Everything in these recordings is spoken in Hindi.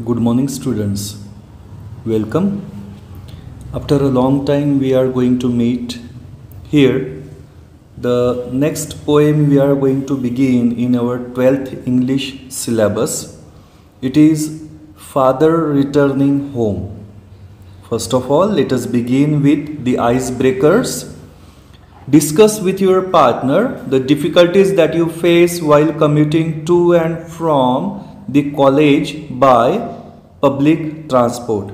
Good morning, students. Welcome. After a long time, we are going to meet here. The next poem we are going to begin in our 12th English syllabus. It is Father Returning Home. First of all, let us begin with the icebreakers. Discuss with your partner the difficulties that you face while commuting to and from the college by public transport.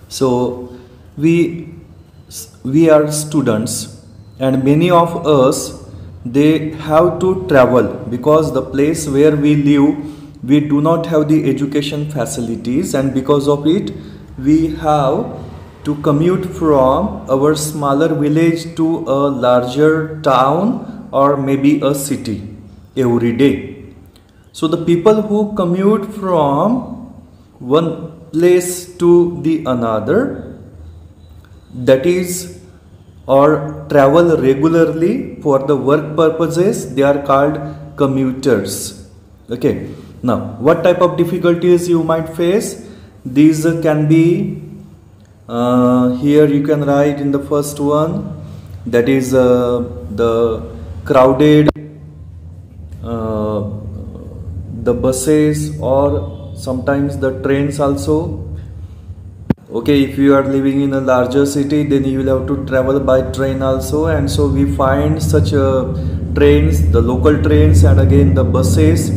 So we are students, and many of us, they have to travel because the place where we live, we do not have the education facilities, and because of it we have to commute from our smaller village to a larger town or maybe a city every day. So the people who commute from one place to the another, that is, or travel regularly for the work purposes, they are called commuters. Okay. Now, what type of difficulties you might face? These can be, here you can write in the first one, that is the crowded the buses or sometimes the trains also. Okay, if you are living in a larger city, then you will have to travel by train also, and so we find such trains, the local trains, and again the buses,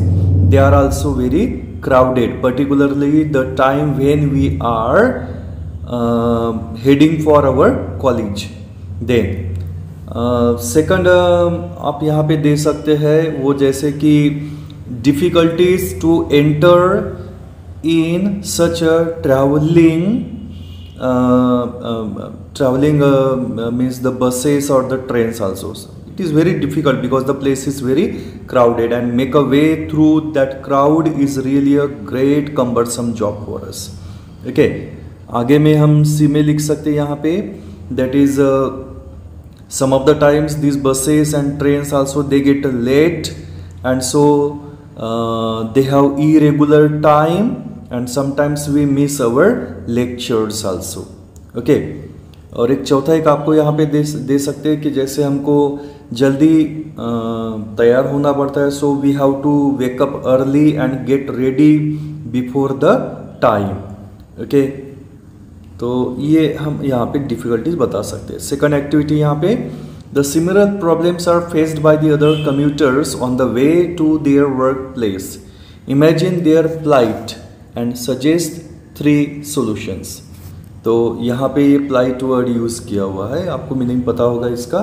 they are also very crowded, particularly the time when we are heading for our college. Then second आप यहाँ पे दे सकते हैं वो, जैसे कि difficulties to enter in such a traveling means the buses or the trains also. It is very difficult because the place is very crowded, and make a way through that crowd is really a great cumbersome job for us. Okay, आगे में हम सी में लिख सकते हैं यहाँ पे, that is some of the times these buses and trains also they get late, and so they have irregular time, and sometimes we miss our lectures also. Okay, और एक चौथा एक आपको यहाँ पे दे सकते हैं कि जैसे हमको जल्दी तैयार होना पड़ता है, so we have to wake up early and get ready before the time. Okay, तो ये हम यहाँ पे डिफिकल्टीज बता सकते हैं. सेकंड एक्टिविटी यहाँ पे, the similar problems are faced by the other commuters on the way to their workplace. Imagine their plight and suggest 3 solutions. तो यहाँ पे ये plight वर्ड यूज किया हुआ है, आपको मीनिंग पता होगा इसका.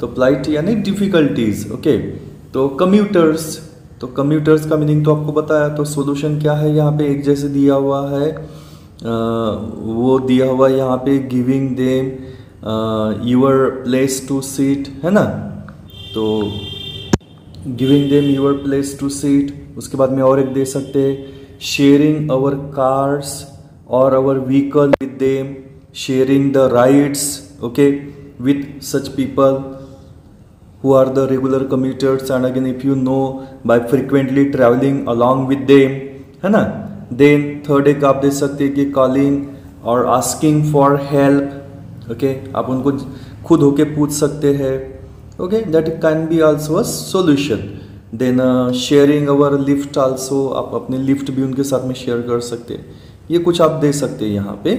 तो plight यानी डिफिकल्टीज. ओके, तो कम्यूटर्स का मीनिंग तो आपको बताया. तो सोल्यूशन क्या है यहाँ पे, एक जैसे दिया हुआ है, वो दिया हुआ यहाँ पे giving them your place to seat, है ना. तो giving them your place to seat. उसके बाद में और एक दे सकते हैं, शेयरिंग आवर कार्स और our vehicle with them, sharing the rides, okay, with such people who are the regular commuters, and again if you know by frequently traveling along with them, है ना. देन थर्ड एक आप दे सकते हैं कि कॉलिंग और आस्किंग फॉर हेल्प. ओके, आप उनको खुद होके पूछ सकते हैं. Okay, that can be also a solution. Then sharing our lift also, आप अपने लिफ्ट भी उनके साथ में शेयर कर सकते हैं. ये कुछ आप दे सकते हैं यहाँ पे.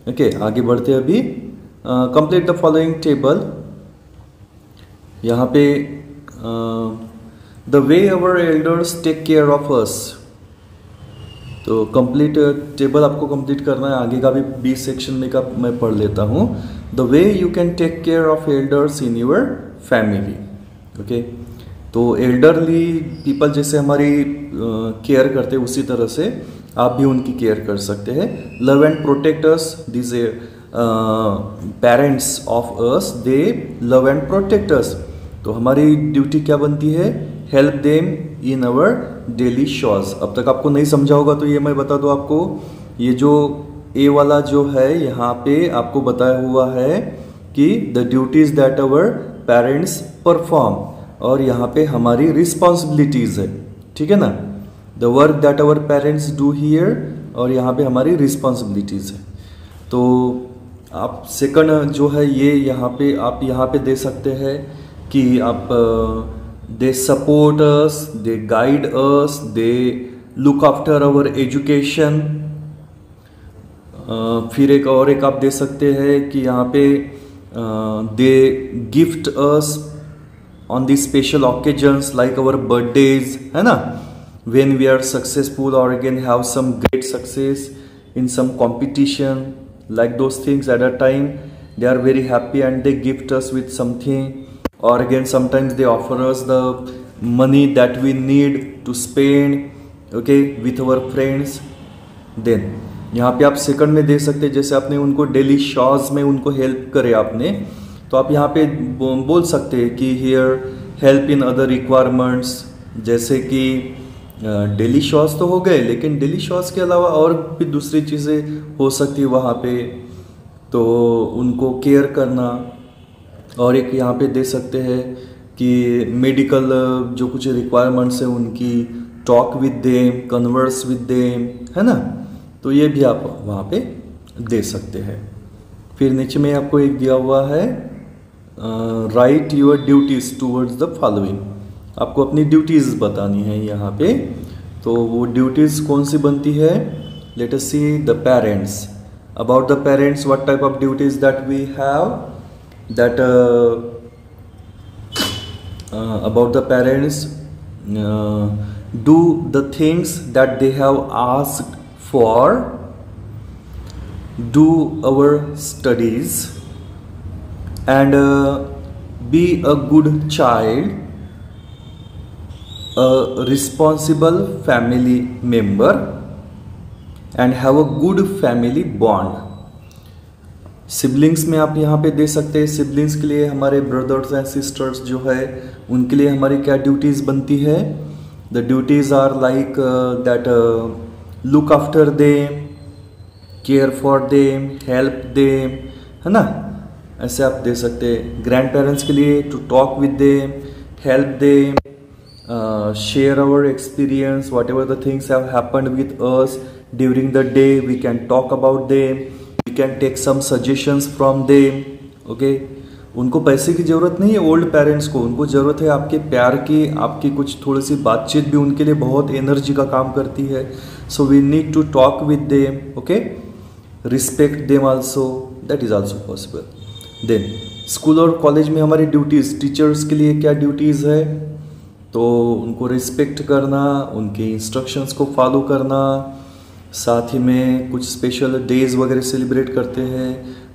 ओके, आगे बढ़ते हैं अभी. Complete the following table. यहाँ पे the way our elders take care of us. तो कंप्लीट टेबल आपको कंप्लीट करना है. आगे का भी बी सेक्शन में का मैं पढ़ लेता हूँ. The way you can take care of elders in your family. Okay, तो एल्डरली पीपल जैसे हमारी केयर करते हैं, उसी तरह से आप भी उनकी केयर कर सकते हैं. Love and protect us. This parents of us, they love and protect us. तो हमारी ड्यूटी क्या बनती है, help them in our daily शोज. अब तक आपको नहीं समझा होगा तो ये मैं बता दूं आपको. ये जो ए वाला जो है यहाँ पे आपको बताया हुआ है कि the duties that our parents perform, और यहाँ पे हमारी रिस्पॉन्सिबिलिटीज है. ठीक है ना. The work that our parents do here और यहाँ पे हमारी रिस्पॉन्सिबिलिटीज़ है। तो आप सेकंड जो है ये यहाँ पे आप यहाँ पे दे सकते हैं कि आप they support us, they guide us, they look after our education. फिर एक आप दे सकते हैं कि यहाँ पे they gift us on the special occasions like our birthdays, है ना, when we are successful or again have some great success in some competition, like those things at a time they are very happy and they gift us with something, or again sometimes they offer us the money that we need to spend, okay, with our friends। then यहाँ पे आप सेकंड में दे सकते हैं, जैसे आपने उनको डेली शॉज में उनको हेल्प करे आपने, तो आप यहाँ पे बोल सकते हैं कि here help in other requirements, जैसे कि डेली शॉज तो हो गए, लेकिन डेली शॉज के अलावा और भी दूसरी चीज़ें हो सकती है वहाँ पे, तो उनको केयर करना। और एक यहाँ पे दे सकते हैं कि मेडिकल जो कुछ रिक्वायरमेंट्स है उनकी, talk with them, converse with them, है ना, तो ये भी आप वहाँ पे दे सकते हैं। फिर नीचे में आपको एक दिया हुआ है right your duties towards the following, आपको अपनी ड्यूटीज़ बतानी है यहाँ पे। तो वो ड्यूटीज़ कौन सी बनती है, let us see the parents. About the parents what type of duties that we have, that about the parents do the things that they have asked for, do our studies and be a good child, a responsible family member and have a good family bond। Siblings में आप यहाँ पे दे सकते हैं, सिबलिंग्स के लिए हमारे ब्रदर्स एंड सिस्टर्स जो है उनके लिए हमारी क्या ड्यूटीज़ बनती है, the duties are like that look after them, care for them, help them, है ना, ऐसे आप दे सकते हैं। ग्रैंड पेरेंट्स के लिए to talk with them, help them, share our experience, whatever the things have happened with us during the day, we can talk about them, we can take some suggestions from them, okay। उनको पैसे की ज़रूरत नहीं है ओल्ड पेरेंट्स को, उनको ज़रूरत है आपके प्यार की, आपकी कुछ थोड़ी सी बातचीत भी उनके लिए बहुत एनर्जी का काम करती है। So we need to talk with them, okay, respect them also, that is also possible. Then school और कॉलेज में हमारी ड्यूटीज़, टीचर्स के लिए क्या ड्यूटीज़ है, तो उनको रिस्पेक्ट करना, उनके इंस्ट्रक्शंस को फॉलो करना, साथ ही में कुछ स्पेशल डेज वगैरह सेलिब्रेट करते हैं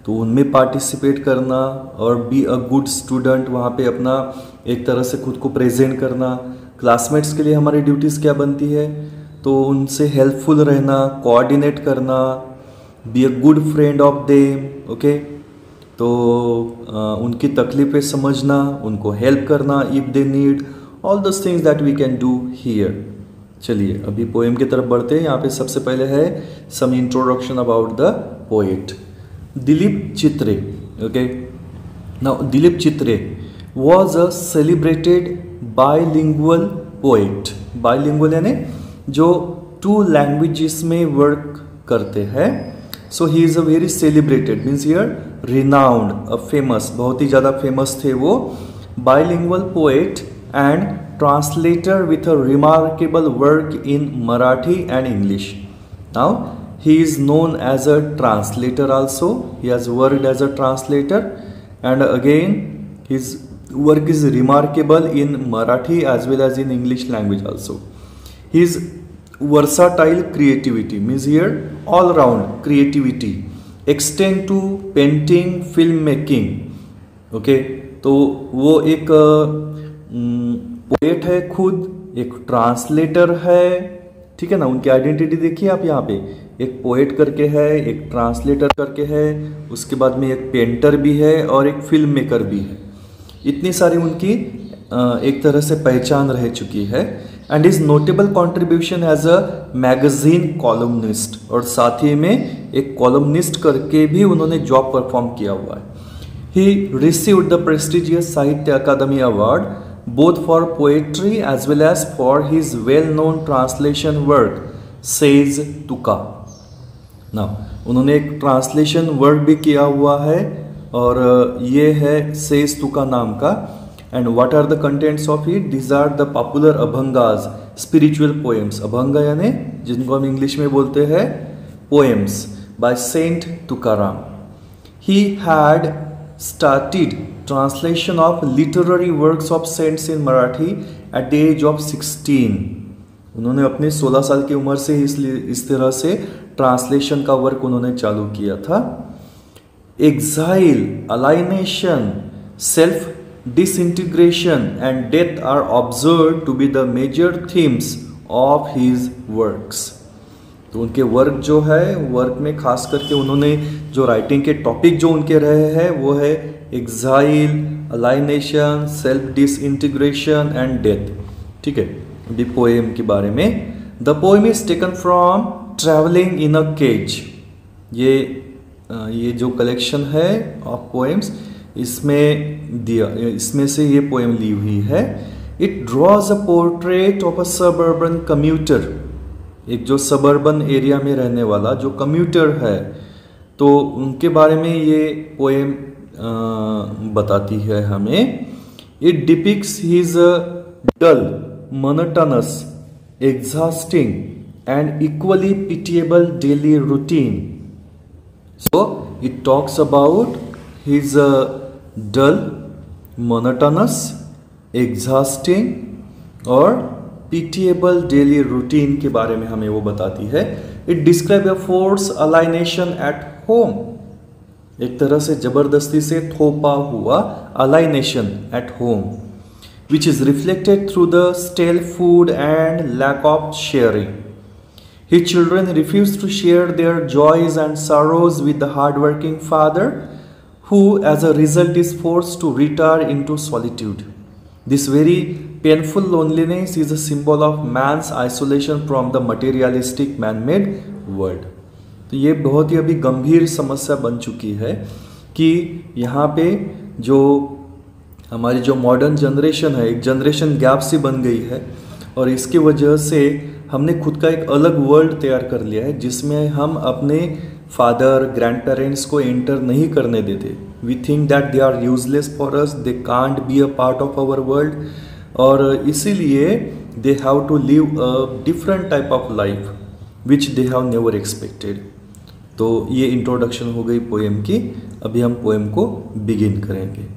तो उनमें पार्टिसिपेट करना, और बी अ गुड स्टूडेंट, वहाँ पे अपना एक तरह से खुद को प्रेजेंट करना। क्लासमेट्स के लिए हमारी ड्यूटीज़ क्या बनती है, तो उनसे हेल्पफुल रहना, कोऑर्डिनेट करना, be a good friend of them, okay, तो उनकी तकलीफ़ें समझना, उनको हेल्प करना if they need, all those things that we can do here. चलिए अभी पोएम की तरफ बढ़ते हैं। यहाँ पे सबसे पहले है some introduction about the poet Dilip Chitre, okay. Now Dilip Chitre was a celebrated bilingual poet. Bilingual यानी जो 2 लैंग्वेजेस में वर्क करते हैं। So he is a very celebrated, means here renowned, a famous, बहुत ही ज़्यादा फेमस थे वो, bilingual poet and translator with a remarkable work in Marathi and English. Now he is known as a translator also. He has worked as a translator, and again his work is remarkable in Marathi as well as in English language also. His versatile creativity, means here all round creativity, extend to painting, filmmaking, okay। तो वो एक पोएट है खुद, एक ट्रांसलेटर है, ठीक है ना। उनकी आइडेंटिटी देखिए आप यहाँ पे, एक पोएट करके है, एक ट्रांसलेटर करके है, उसके बाद में एक पेंटर भी है और एक फिल्म मेकर भी है। इतनी सारी उनकी एक तरह से पहचान रह चुकी है। And is notable contribution as a magazine columnist, और साथ ही में एक कॉलमनिस्ट करके भी उन्होंने जॉब परफॉर्म किया हुआ है। ही रिसीव्ड द प्रेस्टिजियस साहित्य अकादमी award both for poetry as well as for his well-known translation work, says Tuka. ना उन्होंने एक ट्रांसलेशन वर्क भी किया हुआ है और ये है सेज तुका नाम का। And what are the contents of it? These are the popular abhangas, spiritual poems. Abhanga यानी जिनको हम इंग्लिश में बोलते हैं poems, by saint Tukaram. He had started translation of literary works of saints in Marathi at the age of 16। उन्होंने अपने 16 साल की उम्र से इस तरह से ट्रांसलेशन का वर्क उन्होंने चालू किया था। Exile, alienation, self disintegration and death are observe to be the major themes of his works. तो उनके वर्क जो है, वर्क में खास करके उन्होंने जो राइटिंग के टॉपिक जो उनके रहे हैं वो है exile, alienation, self disintegration and death. ठीक है, द पोएम के बारे में। The poem is taken from Travelling in a Cage. ये जो कलेक्शन है ऑफ पोएम्स इसमें से ये पोएम ली हुई है। It draws a portrait of a suburban commuter, एक जो सबर्बन एरिया में रहने वाला जो कम्यूटर है, तो उनके बारे में ये पोएम बताती है हमें। It depicts his dull, monotonous, exhausting and equally pitiable daily routine. So it talks about his dull, monotonous, exhausting और पिटिएबल डेली रूटीन के बारे में हमें वो बताती है। It describe a force alienation at home, एक तरह से जबरदस्ती से थोपा हुआ alienation at home, which is reflected through the stale food and lack of sharing. His children refuse to share their joys and sorrows with the hard-working father, who as a result is forced to retire into solitude. This very painful loneliness is a symbol of man's isolation from the materialistic man-made world. तो ये बहुत ही अभी गंभीर समस्या बन चुकी है कि यहाँ पे जो हमारी जो मॉडर्न जनरेशन है, एक जनरेशन गैप सी बन गई है और इसकी वजह से हमने खुद का एक अलग वर्ल्ड तैयार कर लिया है जिसमें हम अपने फादर, ग्रैंड पेरेंट्स को एंटर नहीं करने देते। We think that they are useless for us, they can't be a part of our world, और इसीलिए they have to live a different type of life which they have never expected. तो ये इंट्रोडक्शन हो गई पोएम की। अभी हम पोएम को बिगिन करेंगे।